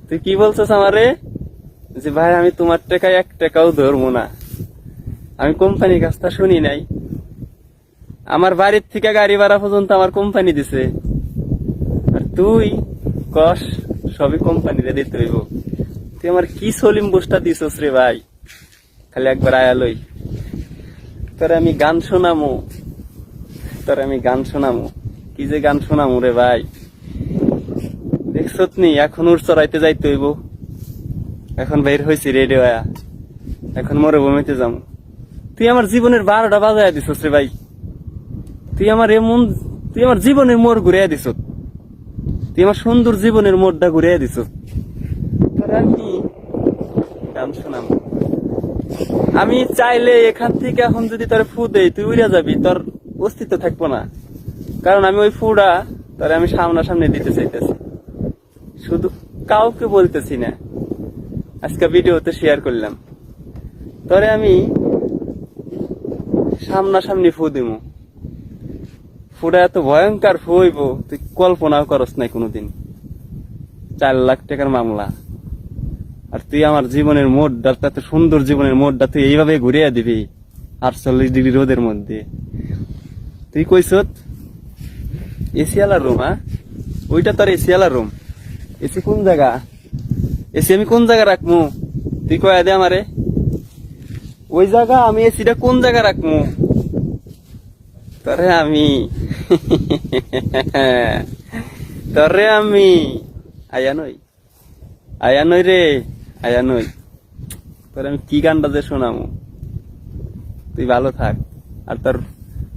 তুই কি বলছিস আমারে যে ভাই আমি তোমার টাকায় 1 টাকাও ধরবো না? আমি কোম্পানির কাজটা শুনি নাই। আমার বাড়ির থেকে গাড়ি ভাড়া পর্যন্ত আমার কোম্পানি দিছে, আর তুই কস সবই কোম্পানিরে দিতে হইব। তুই আমার কি সলিম বুসটা দিছস রে ভাই? খালি একবার আয়ালই তোরে আমি গান শোনামু, কি যে গান শোনামু রে ভাই। দেখছত নি এখন উড় চড়াইতে যাইতে হইব। এখন বের হয়েছি রেডিও, এখন মরুভূমিতে যাবো। তুই আমার জীবনের 12টা বাজায় দিছস রে ভাই। তুই আমার জীবনের মোড় ঘুরিয়ে দিছ। তুই আমার সুন্দর জীবনের মোড়টা ঘুরিয়ে দিছ। তোর আমি গান শোনাম। আমি চাইলে এখান থেকে এখন যদি তোর ফু দেই, তুই উড়ে যাবি, তোর অস্তিত্ব থাকবো না। কারণ আমি ওই ফুটা তোর আমি সামনাসামনি দিতে চাইতেছি, শুধু কাউকে বলতেছি না। আজকে ভিডিওতে শেয়ার করলাম, তোরে আমি সামনাসামনি ফু দিব। ফুটা এত ভয়ঙ্কর ফু হইব তুই কল্পনাও করস নাই কোনোদিন। 4 লাখ টাকার মামলা, আর তুই আমার জীবনের মোড়টা, এত সুন্দর জীবনের মোড়টা তুই এইভাবে ঘুরিয়ে দিবি 48 ডিগ্রি রোদের মধ্যে। তুই কইস এসিয়ালা রুম? ওইটা তোর এসিয়ালা রুম? এসি কোন জায়গা? এসি আমি কোন জায়গা রাখবো? তুই কয়া দে আমারে ওই জায়গা, আমি এসিটা কোন জায়গা রাখবো? তরে আমি আয়া নই রে, তোরে আমি কি গানটা যে শোনামু। তুই ভালো থাক, আর তোর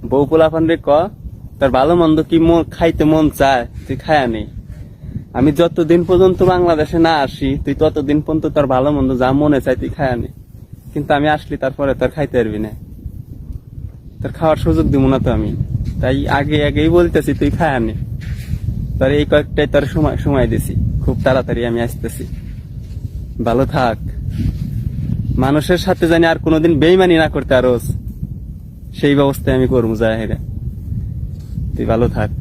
বউ পোলাপান রে ক তোর ভালো মন্দ কি খাইতে মন চায় তুই খায়া নে। আমি যতদিন পর্যন্ত বাংলাদেশে না আসি তুই ততদিন পর্যন্ত তোর ভালো মন্দ যা মনে চায় তুই খায়া নে। কিন্তু আমি আসলি তারপরে তোর খাইতে পারবি না, তোর খাওয়ার সুযোগ দিব না তো আমি। তাই আগেই বলতেছি তুই খায়া নে। তোর এই কয়েকটাই তোর সময় দিছি, খুব তাড়াতাড়ি আমি আসতেছি। ভালো থাক। মানুষের সাথে জানি আর কোনোদিন বেইমানি না করতে আরোস, সেই ব্যবস্থায় আমি করবো। জাহেরা তুই ভালো থাক।